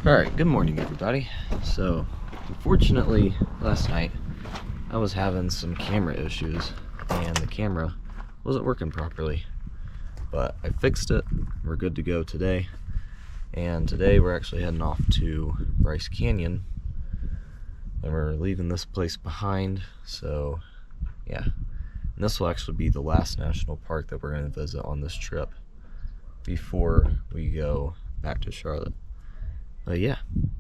Alright, good morning everybody. So, unfortunately, last night I was having some camera issues and the camera wasn't working properly. But I fixed it, we're good to go today. And today we're actually heading off to Bryce Canyon. And we're leaving this place behind, so yeah. And this will actually be the last national park that we're going to visit on this trip before we go back to Charlotte. But yeah,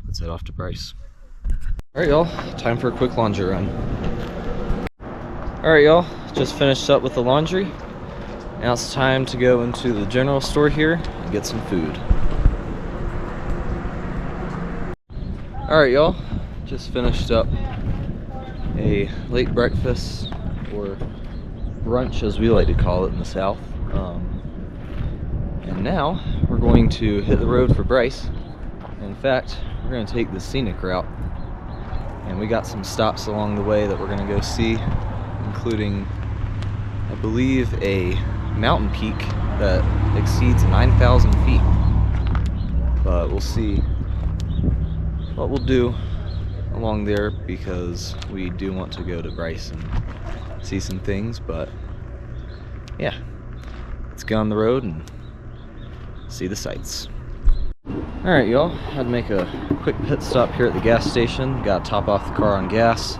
let's head off to Bryce. Alright y'all, time for a quick laundry run. Alright y'all, just finished up with the laundry. Now it's time to go into the general store here and get some food. Alright y'all, just finished up a late breakfast, or brunch as we like to call it in the South. And now we're going to hit the road for Bryce. In fact, we're going to take the scenic route, and we got some stops along the way that we're going to go see, including, I believe, a mountain peak that exceeds 9,000 feet. But we'll see what we'll do along there, because we do want to go to Bryce and see some things. But yeah, let's get on the road and see the sights. Alright y'all, had to make a quick pit stop here at the gas station. Gotta top off the car on gas,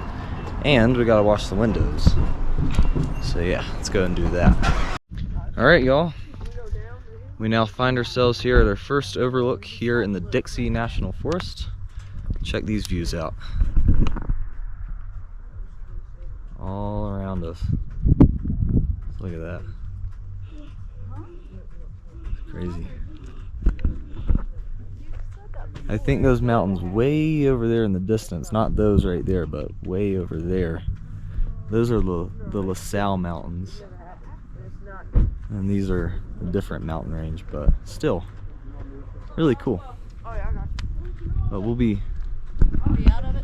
and we gotta wash the windows. So yeah, let's go and do that. Alright y'all, we now find ourselves here at our first overlook here in the Dixie National Forest. Check these views out. All around us. Look at that. It's crazy. I think those mountains way over there in the distance, not those right there, but way over there, those are the LaSalle Mountains. And these are a different mountain range, but still really cool. But we'll be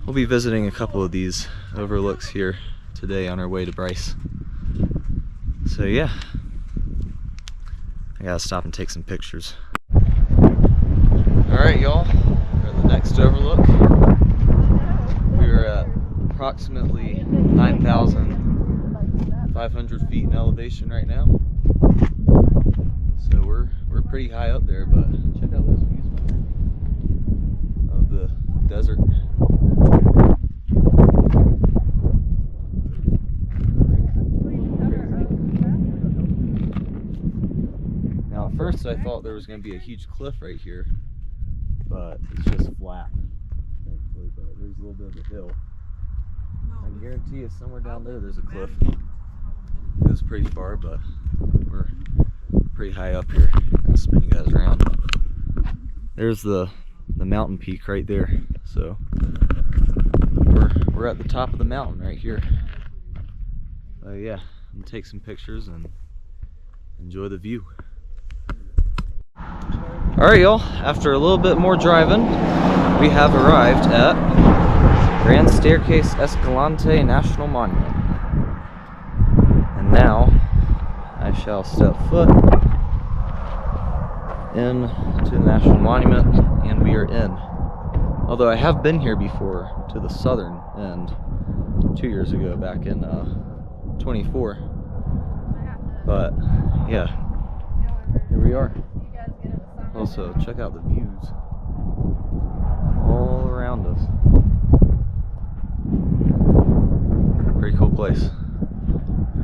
visiting a couple of these overlooks here today on our way to Bryce. So yeah, I gotta stop and take some pictures. Alright y'all, we're at the next overlook. We're at approximately 9,500 feet in elevation right now. So we're pretty high up there, but check out those views of the desert. Now at first I thought there was going to be a huge cliff right here, but it's just flat, thankfully. But there's a little bit of a hill. I can guarantee you somewhere down there's a cliff. It goes pretty far, but we're pretty high up here. I'll spin you guys around. There's the mountain peak right there. So we're at the top of the mountain right here. Yeah, I'm gonna take some pictures and enjoy the view. Alright y'all, after a little bit more driving, we have arrived at Grand Staircase Escalante National Monument. And now I shall step foot into the National Monument, and we are in. Although I have been here before, to the southern end, 2 years ago, back in 24. But yeah, here we are. Also, check out the views all around us. Pretty cool place.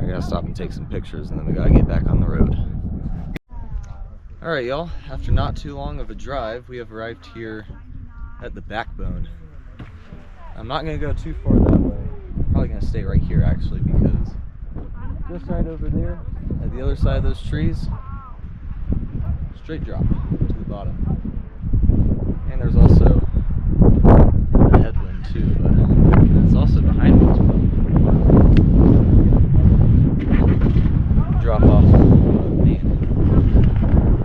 I gotta stop and take some pictures, and then we gotta get back on the road. Alright y'all, after not too long of a drive, we have arrived here at the Backbone. I'm not gonna go too far that way. I'm probably gonna stay right here actually, because just right over there, at the other side of those trees, straight drop to the bottom. And there's also a headwind too, but it's also behind me as well. Drop off me.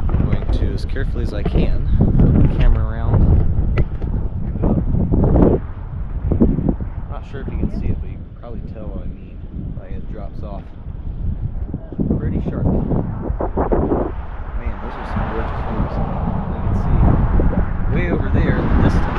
I'm going to, as carefully as I can, flip the camera around. Not sure if you can see it, but you can probably tell what I mean by it drops off pretty sharp. Man, those are some gorgeous views. You can see way over there in the distance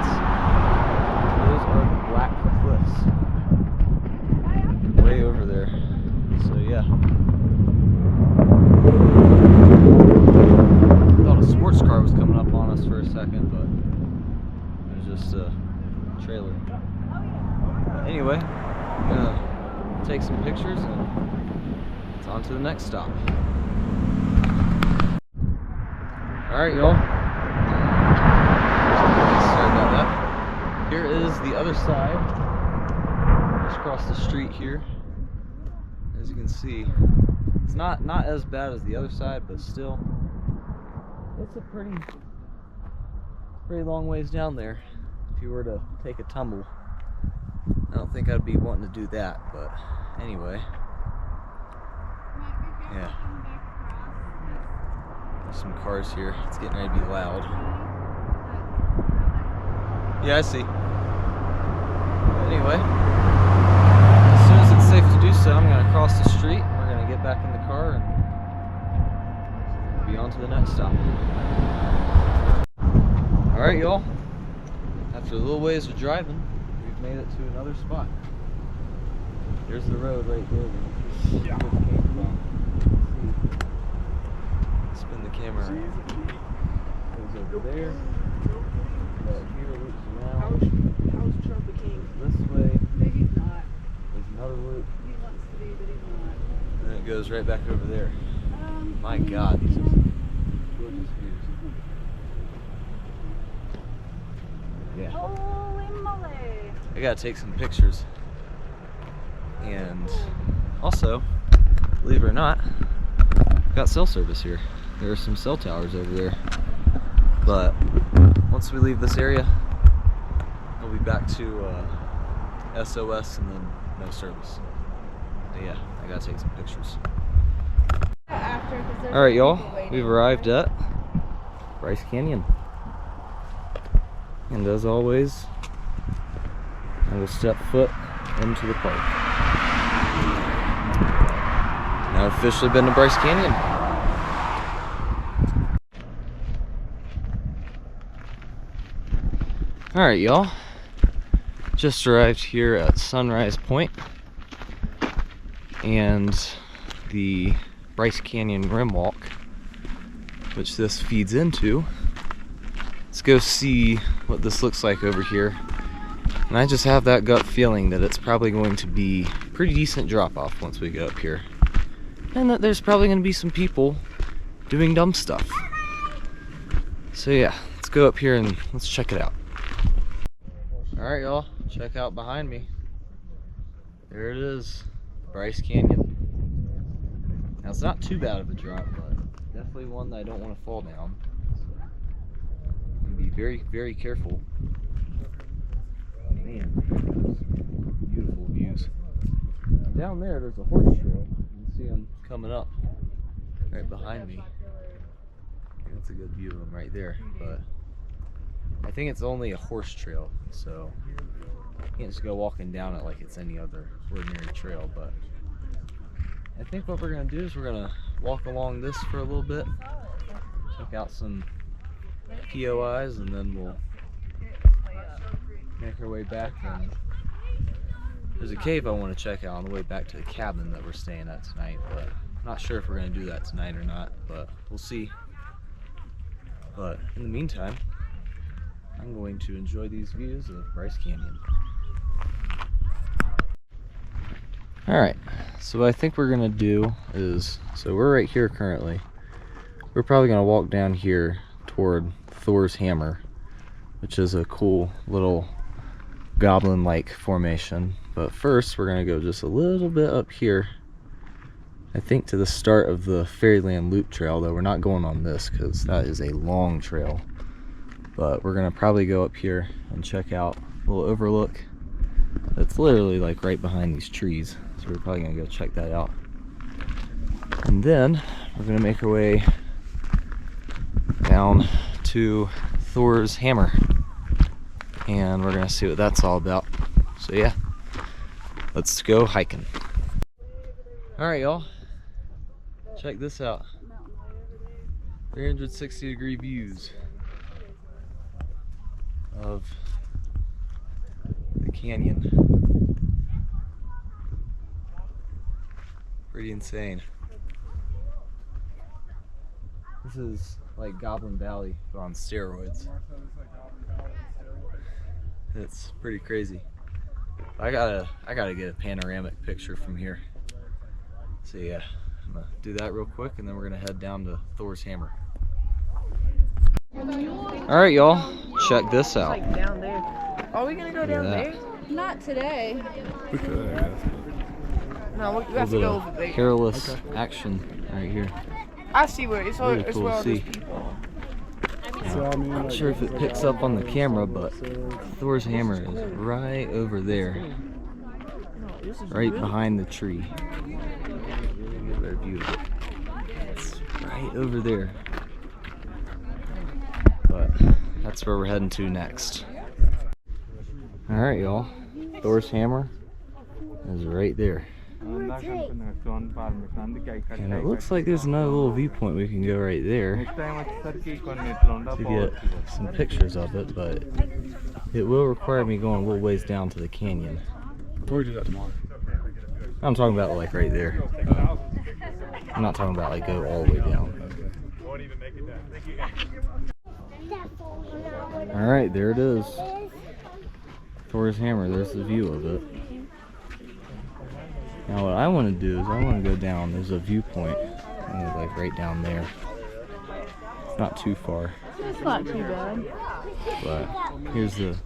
Alright, y'all. Sorry about that. Here is the other side. Just across the street here. As you can see, it's not as bad as the other side, but still, it's a pretty long ways down there. If you were to take a tumble, I don't think I'd be wanting to do that, but anyway. Yeah. There's some cars here. It's getting ready to be loud. Yeah, I see. But anyway, as soon as it's safe to do so, I'm going to cross the street and we're going to get back in the car and be on to the next stop. Alright, y'all. After a little ways of driving, we've made it to another spot. There's the road right there. Yeah. Spin the camera around. Goes over there. Here loops around. How's Trump a king? This way. No, he's not. There's another loop. He wants to be, but he's not. And then it goes right back over there. My God, these are some gorgeous views. Yeah. Holy moly! I gotta take some pictures. And also, believe it or not, got cell service here. There are some cell towers over there. But once we leave this area, we'll be back to SOS and then no service. But yeah, I gotta take some pictures. Alright, y'all, we've arrived at Bryce Canyon. And as always, I will step foot into the park. Now I've officially been to Bryce Canyon. Alright, y'all. Just arrived here at Sunrise Point and the Bryce Canyon Rim Walk, which this feeds into. Let's go see what this looks like over here. And I just have that gut feeling that it's probably going to be a pretty decent drop off once we get up here. And that there's probably going to be some people doing dumb stuff. So yeah, let's go up here and let's check it out. Alright, y'all, check out behind me. There it is, Bryce Canyon. Now it's not too bad of a drop, but definitely one that I don't want to fall down. Be very, very careful. Man, beautiful views. Down there's a horse trail. You can see them coming up right behind me. That's a good view of them right there. But I think it's only a horse trail, so you can't just go walking down it like it's any other ordinary trail. But I think what we're gonna do is we're gonna walk along this for a little bit, check out some POIs, and then we'll make our way back. And there's a cave I want to check out on the way back to the cabin that we're staying at tonight, but I'm not sure if we're going to do that tonight or not, but we'll see. But in the meantime, I'm going to enjoy these views of Bryce Canyon. Alright, so what I think we're going to do is, so we're right here currently. We're probably going to walk down here toward Thor's Hammer, which is a cool little goblin-like formation. But first we're gonna go just a little bit up here, I think to the start of the Fairyland Loop Trail, though we're not going on this because that is a long trail. But we're gonna probably go up here and check out a little overlook that's literally like right behind these trees, so we're probably gonna go check that out. And then we're gonna make our way down to Thor's Hammer, and we're gonna see what that's all about. So yeah, let's go hiking. Alright, y'all, check this out. 360-degree views of the canyon. Pretty insane. This is like Goblin Valley, but on steroids. It's pretty crazy. I gotta get a panoramic picture from here. So yeah, I'm gonna do that real quick, and then we're gonna head down to Thor's Hammer. All right, y'all, check this out. Like down there. Are we gonna go down that. there? Not today. We could, I guess. No, we A have to little go bit over of there. careless action right here. I see where it's Really it's cool where to all those see. people. Not sure if it picks up on the camera, but Thor's hammer is right over there, right behind the tree. Get a better view of it. It's right over there. But that's where we're heading to next. All right, y'all. Thor's hammer is right there. And it looks like there's another little viewpoint we can go right there to get some pictures of it, but it will require me going a little ways down to the canyon. We'll do that tomorrow. I'm talking about like right there. I'm not talking about like go all the way down. All right, there it is. Thor's hammer, there's the view of it. Now what I want to do is I want to go down. There's a viewpoint, like right down there. It's not too far, It's not too bad. but here's the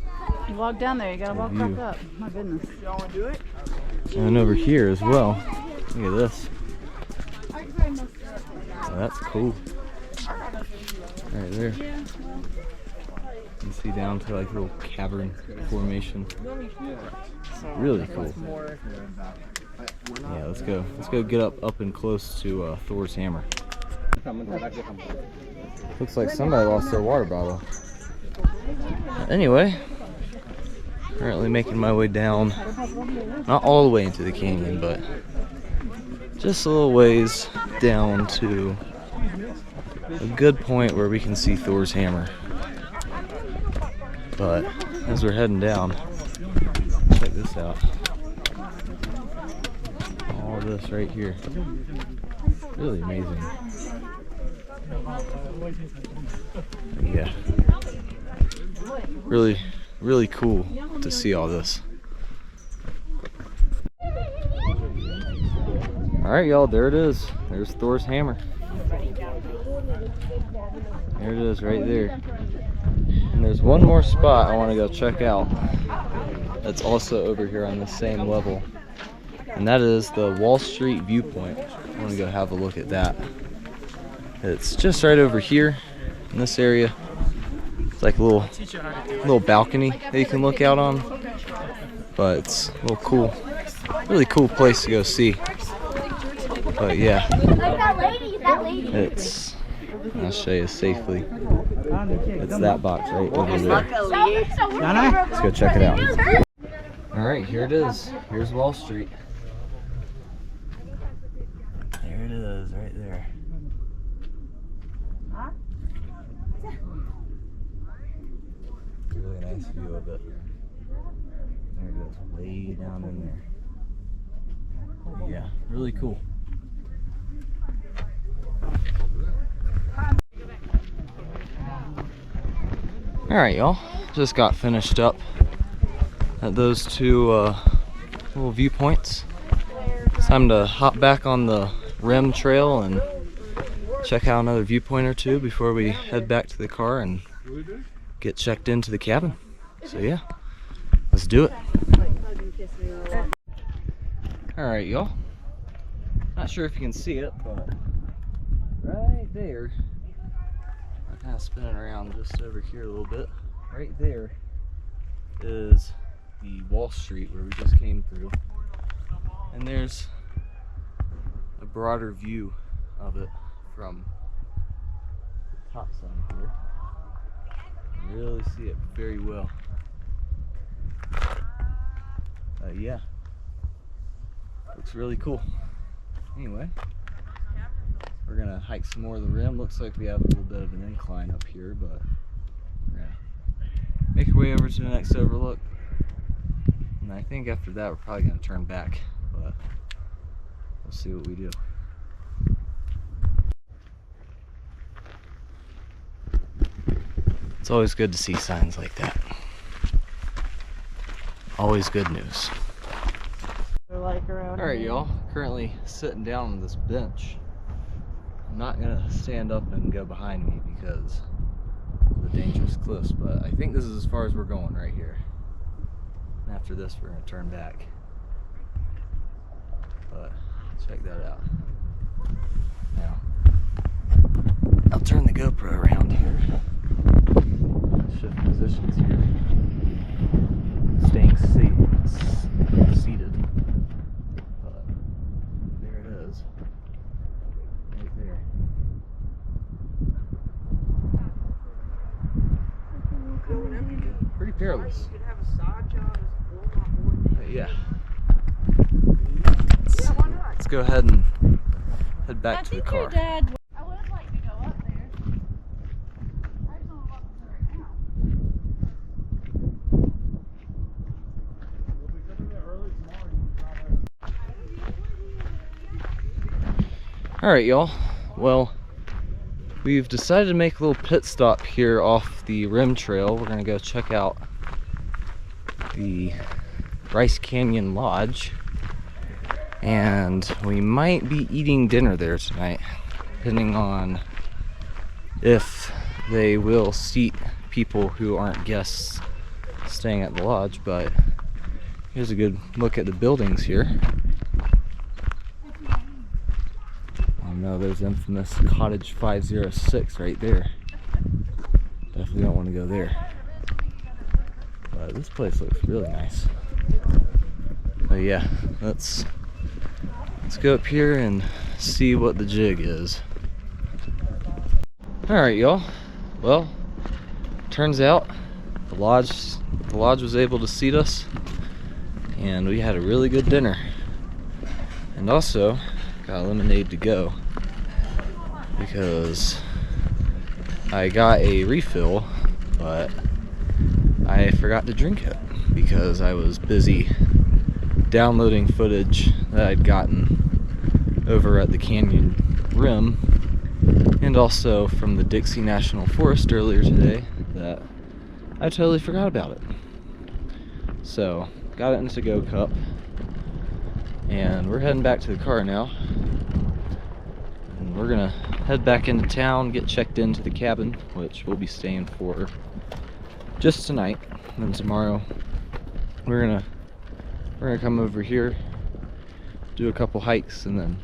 You walk down there, you gotta walk view. back up. My goodness. Y'all wanna do it? And over here as well. Look at this. Oh, that's cool. Right there. You can see down to like a little cavern formation. Really cool. Yeah, let's go. Let's go get up and close to Thor's hammer. Looks like somebody lost their water bottle. Anyway, currently making my way down. Not all the way into the canyon, but just a little ways down to a good point where we can see Thor's hammer. But as we're heading down, check this out. All this right here. Really amazing. Yeah. Really cool to see all this. Alright, y'all, there it is. There's Thor's hammer. There it is right there. And there's one more spot I want to go check out that's also over here on the same level. And that is the Wall Street viewpoint. I want to go have a look at that. It's just right over here in this area. It's like a little balcony that you can look out on. But it's a little cool, really cool place to go see. But yeah, it's, I'll show you safely. It's that box right over there. Let's go check it out. Alright, here it is. Here's Wall Street. There it is, right there. Really nice view of it. There it is, way down in there. Yeah, really cool. Alright, y'all. Just got finished up at those two little viewpoints. It's time to hop back on the rim trail and check out another viewpoint or two before we head back to the car and get checked into the cabin. So yeah, let's do it. Alright, y'all. Not sure if you can see it, but right there, I'm kind of spinning around just over here a little bit. Right there is the Wall Street where we just came through. And there's a broader view of it from the top side here. You can really see it very well. Yeah, looks really cool. Anyway, we're gonna hike some more of the rim. Looks like we have a little bit of an incline up here, but we're gonna make our way over to the next overlook. And I think after that we're probably gonna turn back, but we'll see what we do. It's always good to see signs like that. Always good news. Alright, y'all, currently sitting down on this bench. I'm not gonna stand up and go behind me because the dangerous cliffs, but I think this is as far as we're going right here. And after this, we're gonna turn back. But check that out. Now, I'll turn the GoPro around here. Shift positions here. Staying seated. But there it is. Right there. Pretty perilous. You could have a side job as a board. But yeah. Yeah, why not? Let's go ahead and head back to the car. Your dad. I would have liked to go up there. I just don't know what to do right now. Alright, y'all. Well, we've decided to make a little pit stop here off the rim trail. We're gonna go check out the Bryce Canyon Lodge, and we might be eating dinner there tonight, depending on if they will seat people who aren't guests staying at the lodge. But here's a good look at the buildings here. Oh no, there's infamous Cottage 506 right there. Definitely don't want to go there. But this place looks really nice. But yeah, let's go up here and see what the jig is. Alright, y'all. Well, turns out the lodge was able to seat us, and we had a really good dinner. And also got lemonade to go, because I got a refill, but I forgot to drink it because I was busy downloading footage that I'd gotten over at the canyon rim, and also from the Dixie National Forest earlier today, that I totally forgot about it. So got it in a to-go cup, and we're heading back to the car now, and we're gonna head back into town, get checked into the cabin, which we'll be staying for just tonight. And then tomorrow we're gonna come over here, do a couple hikes, and then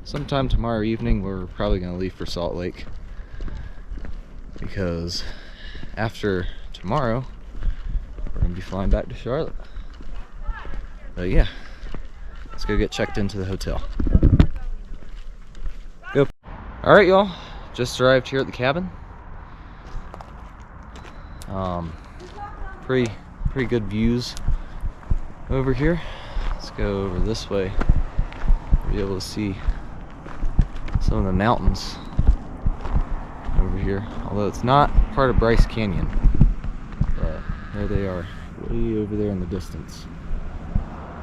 sometime tomorrow evening we're probably gonna leave for Salt Lake, because after tomorrow we're gonna be flying back to Charlotte. But yeah, let's go get checked into the hotel. Go. Alright, y'all, just arrived here at the cabin. Pretty good views over here. Let's go over this way. Be able to see some of the mountains over here, although it's not part of Bryce Canyon, but there they are, way over there in the distance.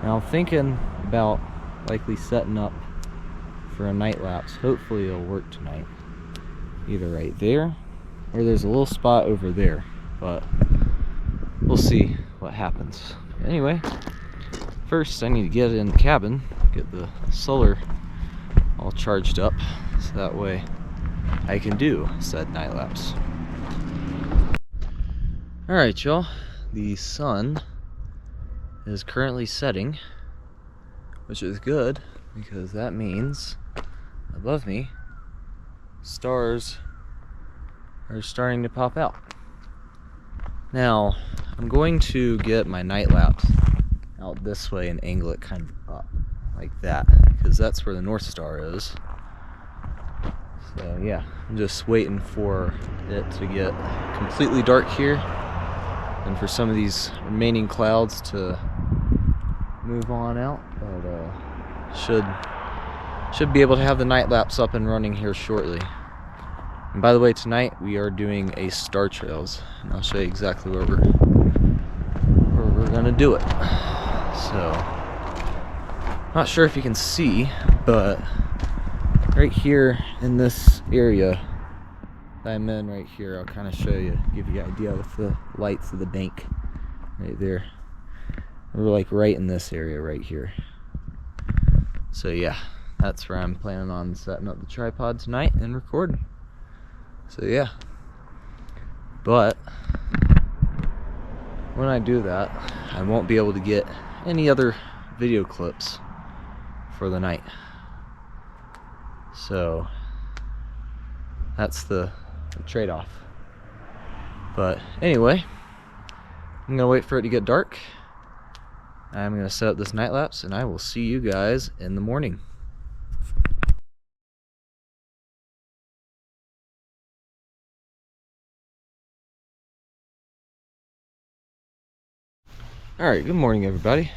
Now I'm thinking about likely setting up for a night lapse. Hopefully it'll work tonight, either right there or there's a little spot over there, but we'll see what happens. Anyway, first I need to get in the cabin, get the solar all charged up, so that way I can do said night lapse. Alright, y'all, the sun is currently setting, which is good because that means above me stars are starting to pop out. Now I'm going to get my night lapse out this way and angle it kind of up like that, because that's where the North Star is. So yeah, I'm just waiting for it to get completely dark here and for some of these remaining clouds to move on out, but should be able to have the night lapse up and running here shortly. And by the way, tonight we are doing a star trails, and I'll show you exactly where we're gonna do it. So, not sure if you can see, but right here in this area that I'm in right here, I'll kind of show you, give you an idea with the lights of the bank right there. We're like right in this area right here. So yeah, that's where I'm planning on setting up the tripod tonight and recording. So yeah, But when I do that, I won't be able to get any other video clips for the night. So that's the trade-off. But anyway, I'm gonna wait for it to get dark. I'm gonna set up this night lapse, and I will see you guys in the morning. Alright, good morning everybody.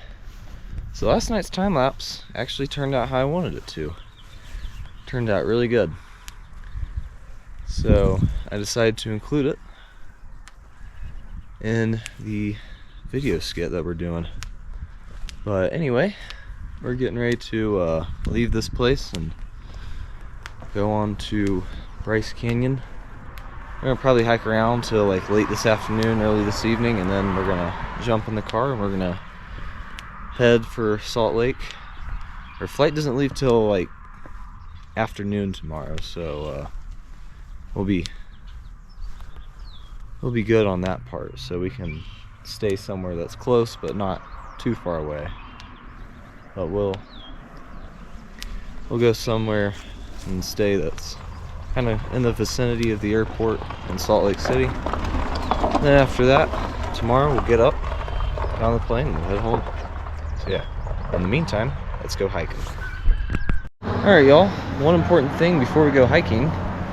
So last night's time lapse actually turned out how I wanted it to. Turned out really good. So I decided to include it in the video skit that we're doing. But anyway, we're getting ready to leave this place and go on to Bryce Canyon. We're gonna probably hike around till like late this afternoon, early this evening, and then we're gonna jump in the car and we're gonna head for Salt Lake. Our flight doesn't leave till like afternoon tomorrow, so we'll be good on that part, so we can stay somewhere that's close but not too far away. But we'll go somewhere and stay that's kind of in the vicinity of the airport in Salt Lake City. Then after that, tomorrow we'll get up, get on the plane, and we'll head home. So yeah, in the meantime, let's go hiking. Alright y'all, one important thing before we go hiking,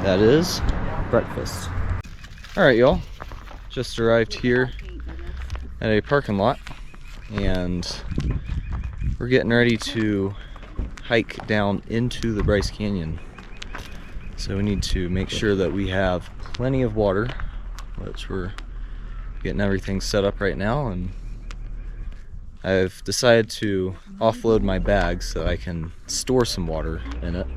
that is breakfast. Alright y'all, just arrived here at a parking lot, and we're getting ready to hike down into the Bryce Canyon. So we need to make sure that we have plenty of water, which we're getting everything set up right now, and I've decided to offload my bag so that I can store some water in it,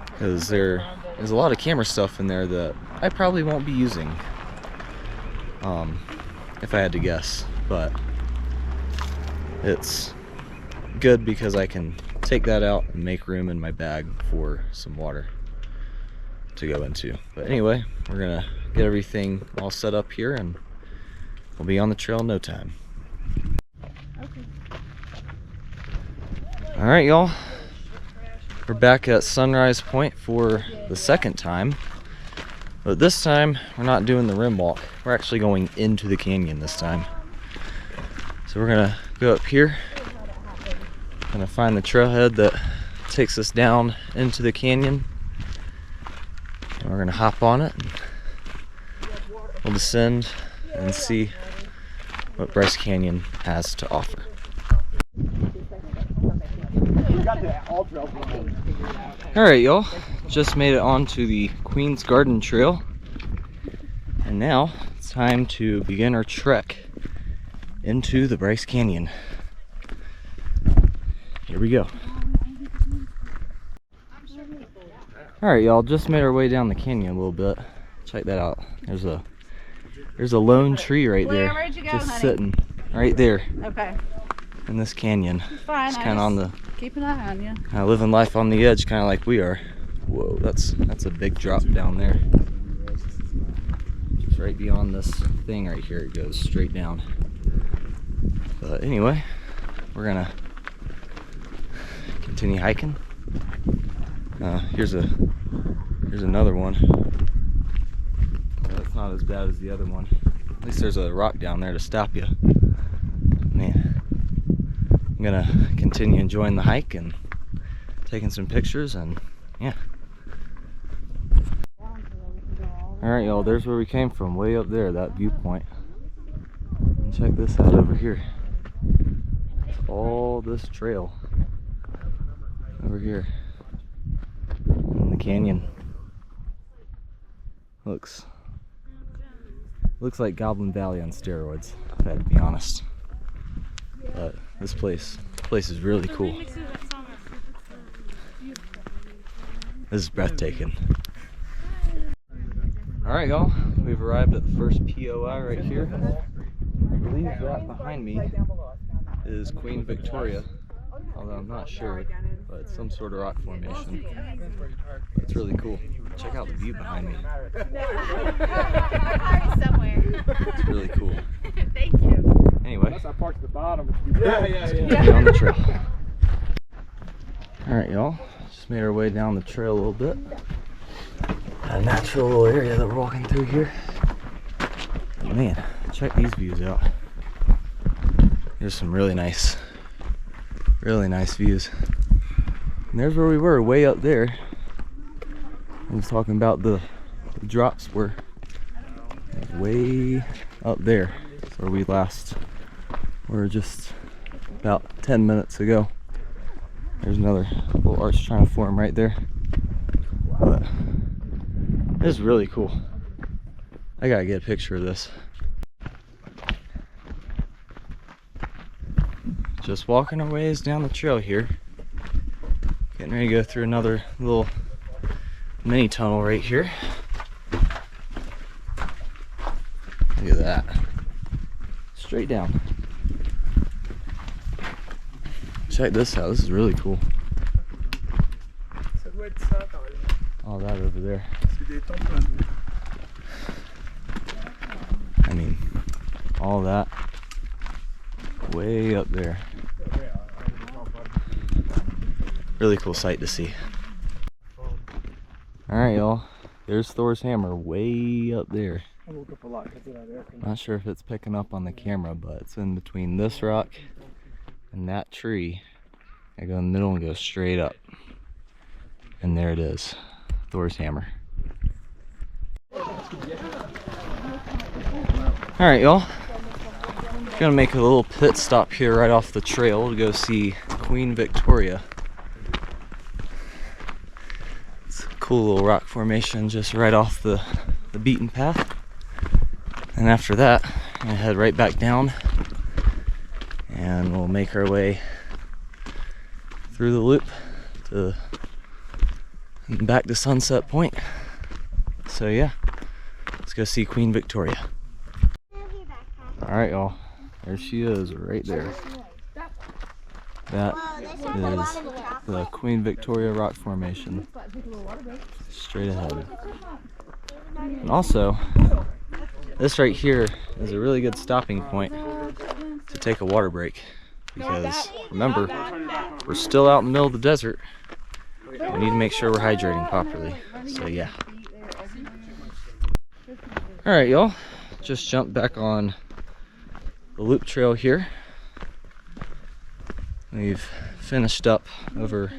because there's a lot of camera stuff in there that I probably won't be using, if I had to guess. But it's good because I can take that out and make room in my bag for some water to go into. But anyway, we're gonna get everything all set up here and we'll be on the trail in no time. Alright y'all, we're back at Sunrise Point for the second time, but this time we're not doing the rim walk. We're actually going into the canyon this time. So we're gonna go up here, gonna find the trailhead that takes us down into the canyon, and we're gonna hop on it and we'll descend and see what Bryce Canyon has to offer. Alright y'all, just made it onto the Queen's Garden Trail, and now it's time to begin our trek into the Bryce Canyon. Here we go. Alright y'all, just made our way down the canyon a little bit. Check that out. There's a lone tree right there. Where'd you go, just honey? sitting right there Okay. in this canyon. Fine. It's kind of on the keep an eye on you. living life on the edge, kind of like we are. Whoa, that's a big drop down there. Just right beyond this thing right here, it goes straight down. But anyway, we're gonna continue hiking. Here's another one. That's not as bad as the other one. At least there's a rock down there to stop you. Man, I'm gonna continue enjoying the hike and taking some pictures, and yeah. Alright y'all, there's where we came from, way up there, that viewpoint. And check this out over here. It's all this trail over here in the canyon. Looks like Goblin Valley on steroids, if I had to be honest. But this place is really cool. This is breathtaking. Alright y'all, we've arrived at the first POI right here. I believe that behind me is Queen Victoria, although I'm not sure, but it's some sort of rock formation. It's really cool. Check out the view behind me. It's really cool. Thank you. Anyway, Unless I parked at the bottom. let's get on the trail. Alright, y'all. Just made our way down the trail a little bit. A natural little area that we're walking through here. Man, check these views out. There's some really nice views. And there's where we were, way up there. I was talking about the drops were way up there. That's where we last were just about 10 minutes ago. There's another little arch trying to form right there. But this is really cool. I gotta get a picture of this. Just walking our ways down the trail here. Getting ready to go through another little mini tunnel right here. Look at that. Straight down. Check this out. This is really cool. All that over there. I mean, all that way up there. Really cool sight to see. Alright, y'all. There's Thor's hammer way up there. Not sure if it's picking up on the camera, but it's in between this rock and that tree. I go in the middle and go straight up. And there it is. Thor's hammer. Alright, y'all. Gonna make a little pit stop here right off the trail to go see Queen Victoria. It's a cool little rock formation just right off the beaten path. And after that, I'm gonna head right back down and we'll make our way through the loop to back to Sunset Point. So yeah, let's go see Queen Victoria. Alright, y'all. There she is, right there. That is the Queen Victoria rock formation. Straight ahead. And also, this right here is a really good stopping point to take a water break. Because remember, we're still out in the middle of the desert. We need to make sure we're hydrating properly. So yeah. Alright, y'all. Just jumped back on the loop trail here. We've finished up over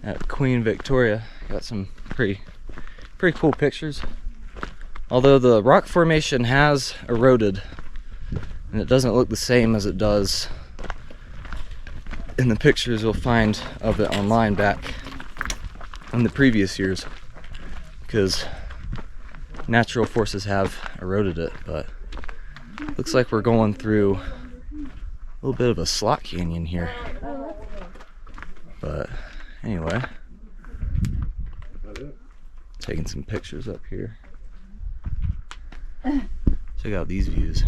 at Queen Victoria. Got some pretty cool pictures. Although the rock formation has eroded and it doesn't look the same as it does in the pictures you'll find of it online back in the previous years, because natural forces have eroded it. But looks like we're going through a little bit of a slot canyon here. But anyway, taking some pictures up here. Check out these views.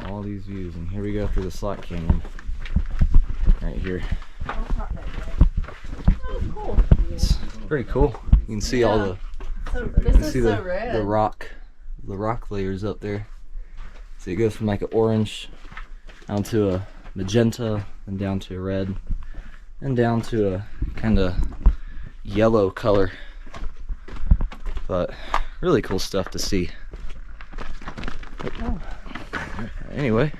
All these views, and here we go through the slot canyon right here. It's pretty cool. You can see all the the rock layers up there. See, it goes from like an orange down to a magenta, and down to a red, and down to a kind of yellow color. But really cool stuff to see. Anyway,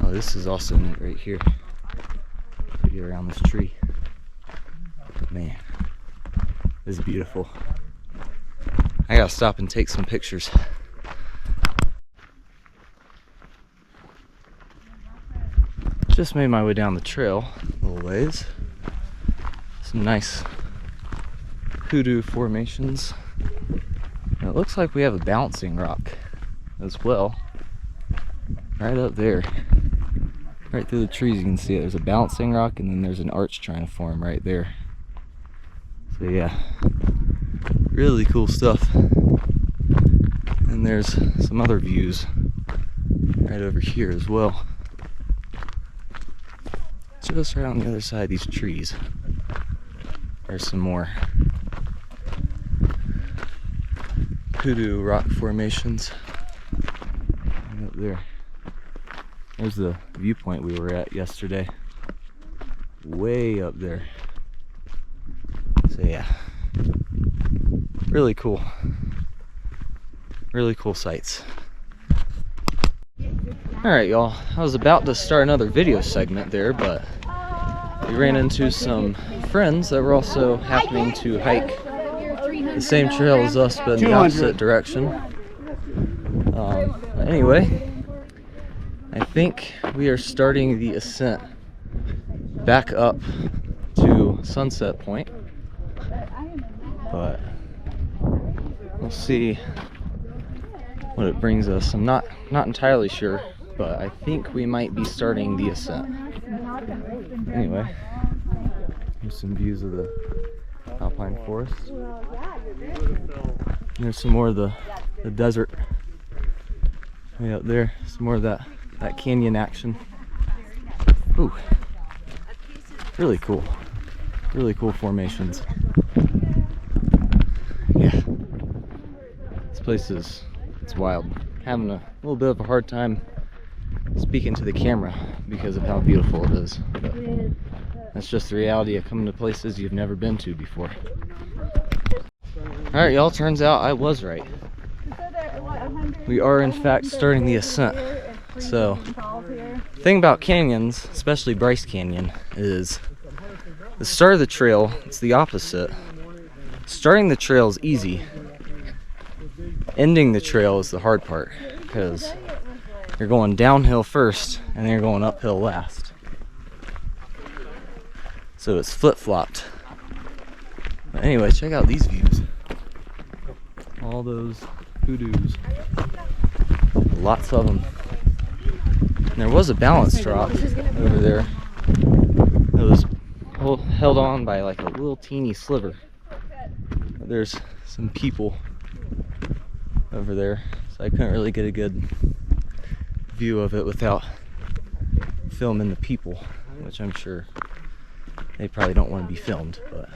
oh, this is also neat right here. Get around this tree. Man, this is beautiful. I gotta stop and take some pictures. Just made my way down the trail a little ways. Some nice hoodoo formations. And it looks like we have a bouncing rock as well. Right up there. Right through the trees you can see it. There's a bouncing rock and then there's an arch trying to form right there. So yeah, really cool stuff. And there's some other views right over here as well. Just right on the other side of these trees. There's some more. hoodoo rock formations. Right up there. There's the viewpoint we were at yesterday. Way up there. So yeah, really cool. Really cool sights. Alright y'all, I was about to start another video segment there, but we ran into some friends that were also happening to hike the same trail as us, but in the opposite direction. But anyway, I think we are starting the ascent back up to Sunset Point, but we'll see what it brings us. I'm not entirely sure, but I think we might be starting the ascent. Anyway, here's some views of the alpine forest. And there's some more of the desert way up there. Some more of that canyon action. Ooh, really cool. Really cool formations. Yeah, this place it's wild. Having a little bit of a hard time speaking to the camera because of how beautiful it is. But that's just the reality of coming to places you've never been to before. Alright y'all, turns out I was right. We are in fact starting the ascent. So, the thing about canyons, especially Bryce Canyon, is the start of the trail, it's the opposite. Starting the trail is easy. Ending the trail is the hard part, because you're going downhill first and then you're going uphill last. So it's flip-flopped. But anyway, check out these views. All those hoodoos. Lots of them. And there was a balance drop over there. It was held on by like a little teeny sliver. There's some people over there, so I couldn't really get a good view of it without filming the people, which I'm sure they probably don't want to be filmed, but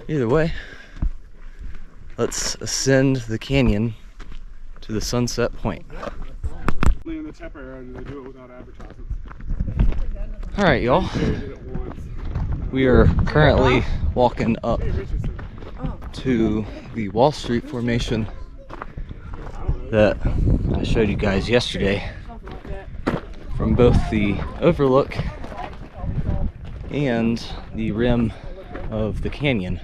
either way, let's ascend the canyon to the Sunset Point. In the Tepper area, they do it without advertisements. Alright y'all, we are currently walking up to the Wall Street formation that I showed you guys yesterday from both the overlook and the rim of the canyon.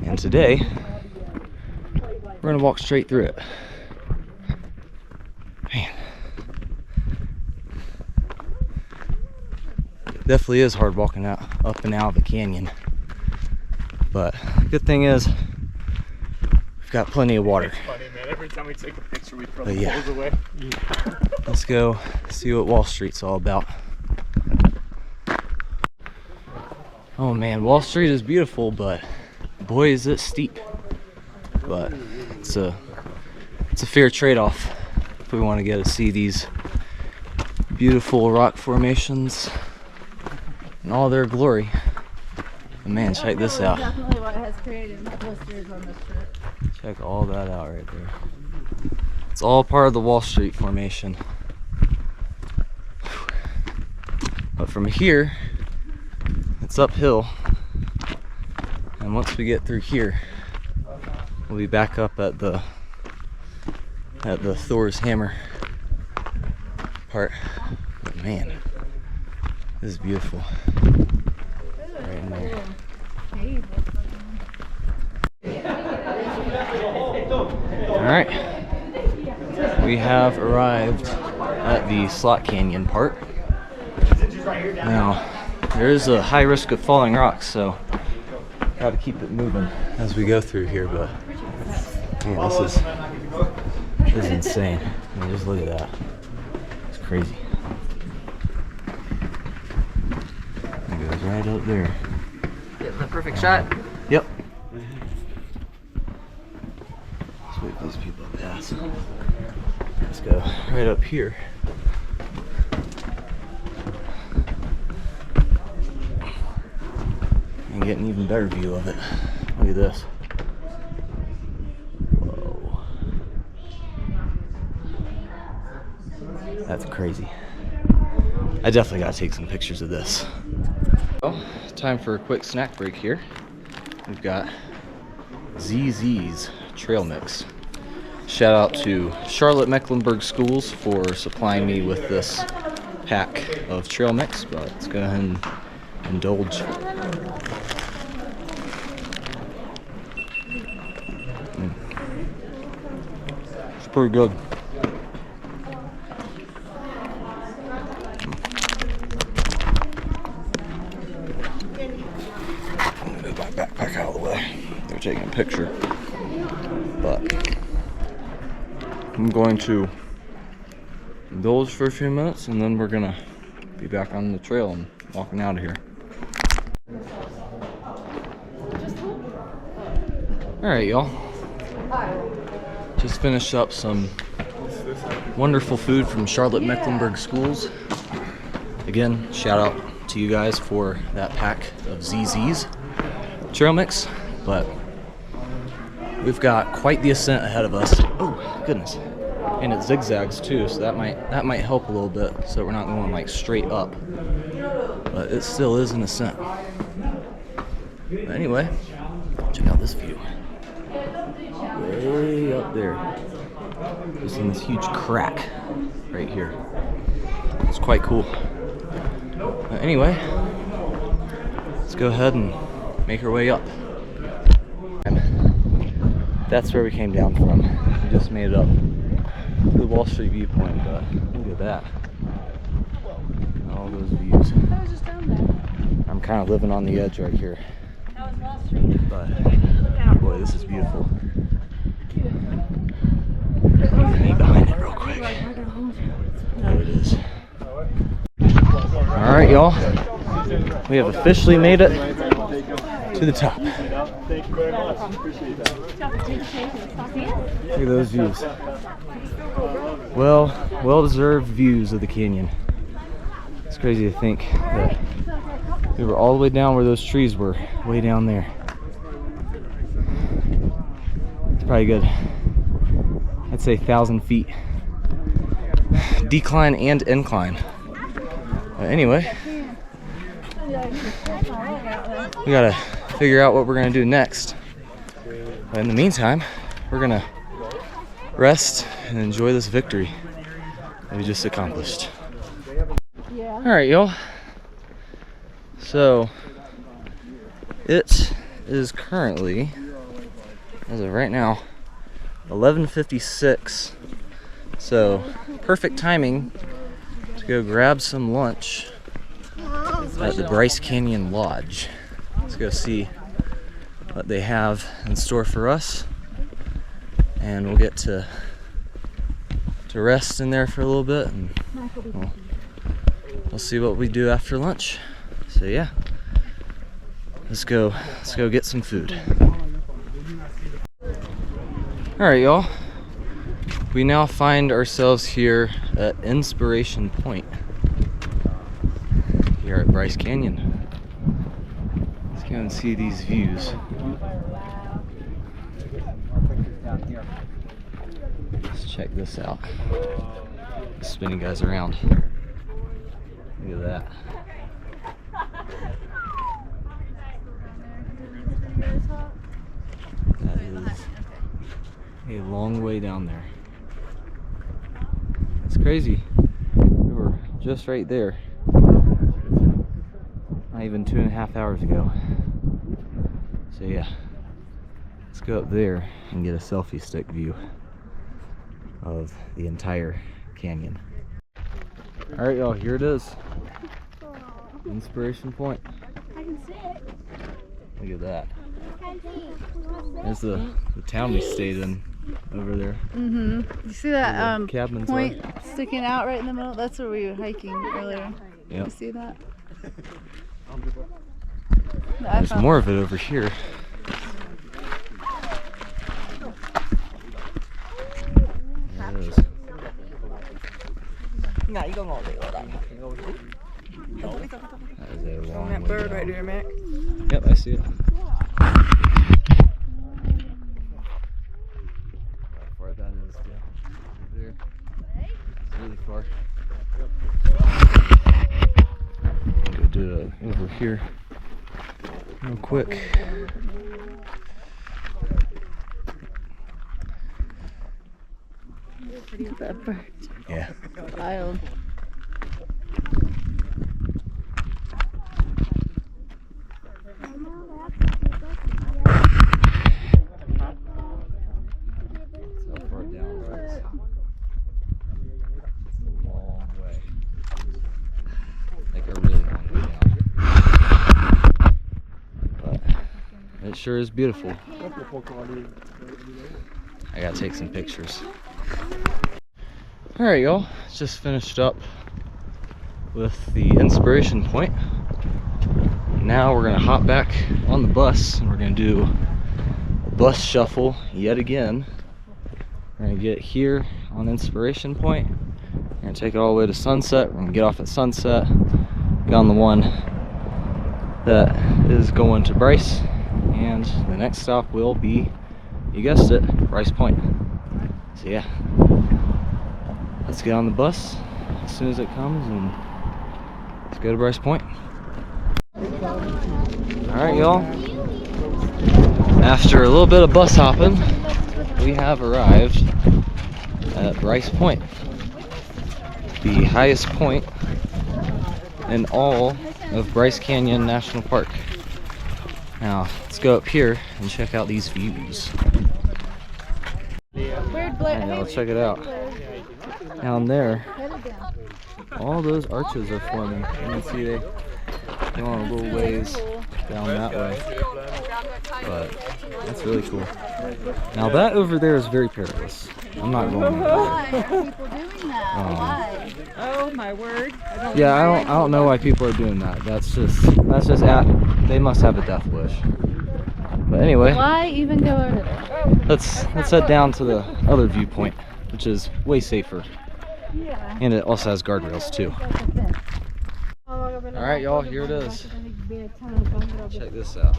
And today we're gonna walk straight through it. Man, definitely is hard walking up and out of the canyon, but good thing is we've got plenty of water. It's funny, man. Every time we take a picture, we throw But the yeah. poles away. Let's go see what Wall Street's all about. Oh man, Wall Street is beautiful, but boy is it steep. But it's a fair trade-off if we want to get to see these beautiful rock formations in all their glory. And man, check this out. Definitely what has created blisters on this trip. Check all that out right there. It's all part of the Wall Street formation. But from here, it's uphill. And once we get through here, we'll be back up at the Thor's hammer part. But man, this is beautiful. Right in there. Alright, we have arrived at the Slot Canyon part. Now, there is a high risk of falling rocks, so gotta keep it moving as we go through here, but man, this is insane. I mean, just look at that. It's crazy. It goes right up there. Getting the perfect shot. Yep. Let's wait for these people to pass. Let's go right up here. And get an even better view of it. Look at this. That's crazy. I definitely gotta take some pictures of this. Well, time for a quick snack break here. We've got ZZ's trail mix. Shout out to Charlotte Mecklenburg Schools for supplying me with this pack of trail mix, but let's go ahead and indulge. It's pretty good. I'm gonna move my backpack out of the way. They're taking a picture, but I'm going to indulge for a few minutes and then we're gonna be back on the trail and walking out of here. Alright, y'all. Just finished up some wonderful food from Charlotte Mecklenburg Schools. Again, shout out to you guys for that pack of ZZ's trail mix, but we've got quite the ascent ahead of us. Oh goodness. And it zigzags too, so that might help a little bit so we're not going like straight up. But it still is an ascent. But anyway, check out this view. Way up there. Just in this huge crack right here. It's quite cool. But anyway, let's go ahead and make our way up. That's where we came down from. We just made it up to the Wall Street viewpoint, but look at that. All those views. I was just down there. I'm kind of living on the edge right here. That was Wall Street. But boy, this is beautiful. Meet behind it real quick. There it is. Alright, y'all. We have officially made it to the top. Thank you very much. Appreciate that. Look at those views. Well-deserved views of the canyon. It's crazy to think that we were all the way down where those trees were, way down there. It's probably good, I'd say 1,000 feet. Decline and incline. But anyway, we gotta figure out what we're gonna do next. But in the meantime, we're gonna rest and enjoy this victory that we just accomplished. Alright, y'all. So, it is currently, as of right now, 11:56. So, perfect timing to go grab some lunch at the Bryce Canyon Lodge. Let's go see what they have in store for us, and we'll get to rest in there for a little bit, and we'll see what we do after lunch. So yeah, let's go get some food. All right, y'all. We now find ourselves here at Inspiration Point here at Bryce Canyon. Let's go and see these views. Let's check this out. Spinning guys around. Look at that. That is a long way down there. It's crazy. We were just right there not even 2.5 hours ago. So yeah, let's go up there and get a selfie stick view of the entire canyon. All right, y'all, here it is. Inspiration Point. I can see it. Look at that. There's the town we stayed in over there. You see that cabins point sticking out right in the middle? That's where we were hiking earlier. Yep. You see that? There's more of it over here. There it is. That is a long way bird down. right there, Mac. Yep, I see it. How far that is down there. It's really far. here real quick. That bird. Yeah. Wild. So far down, Bryce. It's a long way. Like a really long way down. But it sure is beautiful. I gotta take some pictures. Alright, y'all. Just finished up with the inspiration point. Now we're gonna hop back on the bus and we're gonna do a bus shuffle yet again. We're gonna get here on inspiration point. We're gonna take it all the way to Sunset. We're gonna get off at Sunset, get on the one that is going to Bryce, and the next stop will be, you guessed it, Bryce Point. So yeah, let's get on the bus as soon as it comes and let's go to Bryce Point. Alright, y'all. After a little bit of bus hopping, we have arrived at Bryce Point, the highest point in all of Bryce Canyon National Park. Now, let's go up here and check out these views. Alright, let's check it out. Down there, all those arches are forming. You can see they go on a little ways down that way. But that's really cool. Now that over there is very perilous. I'm not going there. Why are people doing that? Why? Oh my word. Yeah, I don't know why people are doing that. That's just they must have a death wish. But anyway, Why even go over there? let's head down to the other viewpoint, which is way safer. And it also has guardrails too. Alright, y'all, here it is. Check this out.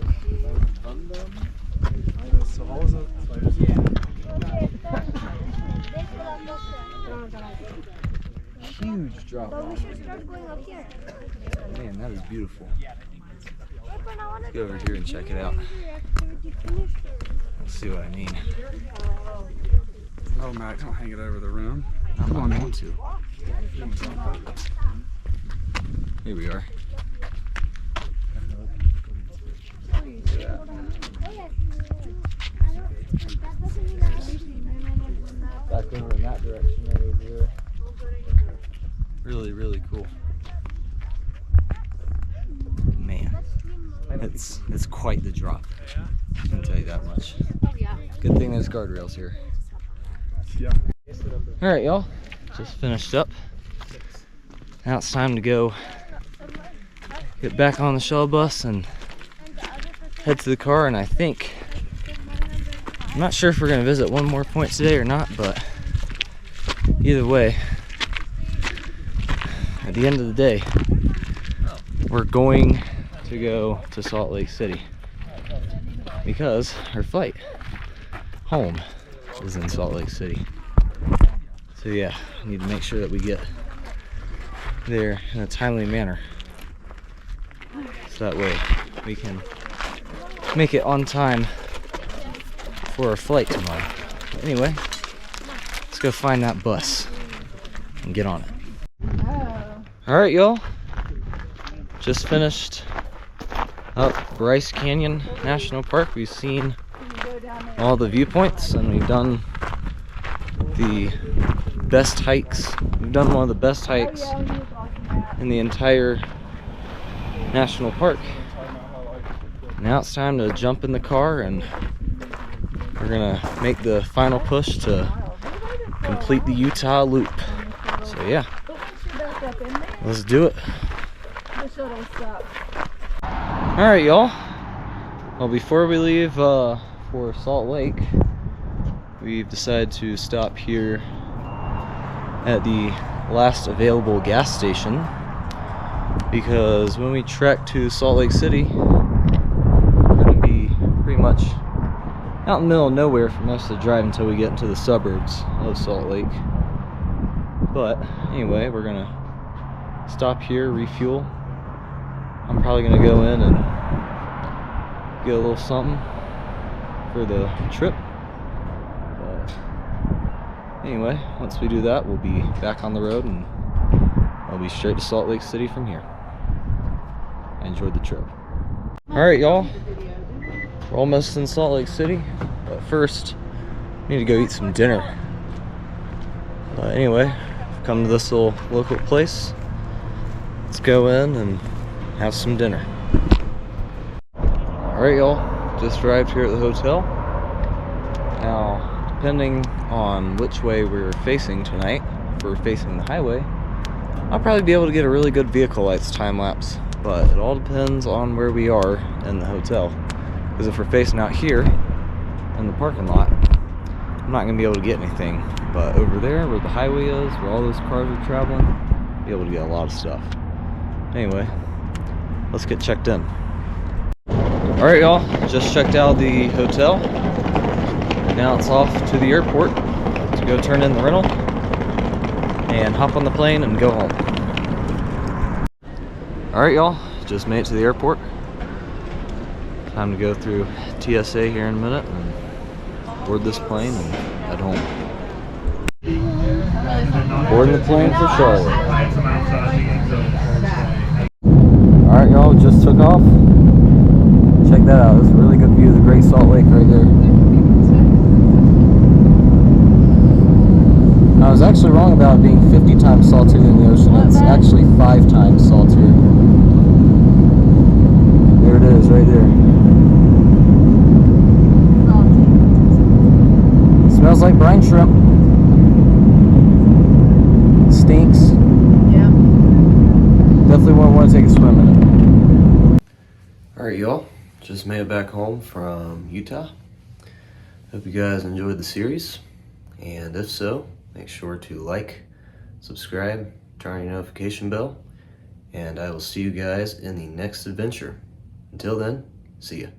Huge drop off. Man, that is beautiful. Let's go over here and check it out. Let's see what I mean. Oh, Matt, don't hang it over the rim. I'm not going to. Here we are. Back over in that direction right over there. Really, really cool. Man, it's quite the drop. I can tell you that much. Good thing there's guardrails here. Yeah. Alright, y'all, just finished up. Now it's time to go get back on the shuttle bus and head to the car. And I'm not sure if we're going to visit one more point today or not, but either way, at the end of the day, we're going to go to Salt Lake City because our flight home is in Salt Lake City. So yeah, we need to make sure that we get there in a timely manner, so that way we can make it on time for our flight tomorrow. But anyway, let's go find that bus and get on it. Alright, y'all, just finished up Bryce Canyon National Park. We've seen all the viewpoints and we've done the best hikes. We've done one of the best hikes in the entire national park. Now it's time to jump in the car and we're gonna make the final push to complete the Utah loop. So yeah, let's do it. Alright, y'all, well, before we leave for Salt Lake, we've decided to stop here at the last available gas station, because when we trek to Salt Lake City, we're going to be pretty much out in the middle of nowhere for most of the drive until we get into the suburbs of Salt Lake. But anyway, we're going to stop here, refuel, I'm probably gonna go in and get a little something for the trip. But anyway, once we do that, we'll be back on the road and I'll be straight to Salt Lake City from here. I enjoyed the trip. Alright, y'all. We're almost in Salt Lake City, but first, we need to go eat some dinner. Anyway, I've come to this little local place. Let's go in and have some dinner. Alright, y'all. Just arrived here at the hotel. Now, depending on which way we're facing tonight, if we're facing the highway, I'll probably be able to get a really good vehicle lights time lapse, but it all depends on where we are in the hotel. Because if we're facing out here in the parking lot, I'm not going to be able to get anything. But over there where the highway is, where all those cars are traveling, I'll be able to get a lot of stuff. Anyway, let's get checked in. Alright, y'all, just checked out the hotel. Now it's off to the airport to go turn in the rental and hop on the plane and go home. Alright, y'all, just made it to the airport. Time to go through TSA here in a minute and board this plane and head home. Boarding the plane for Charlotte. Alright, y'all, just took off. Check that out. This is a really good view of the Great Salt Lake right there. I was actually wrong about it being 50 times saltier than the ocean. It's actually 5 times saltier. There it is, right there. Smells like brine shrimp. Stinks. Yeah. Definitely won't want to take a swim in it. Alright, y'all. Just made it back home from Utah. Hope you guys enjoyed the series. And if so, make sure to like, subscribe, turn on your notification bell. And I will see you guys in the next adventure. Until then, see ya.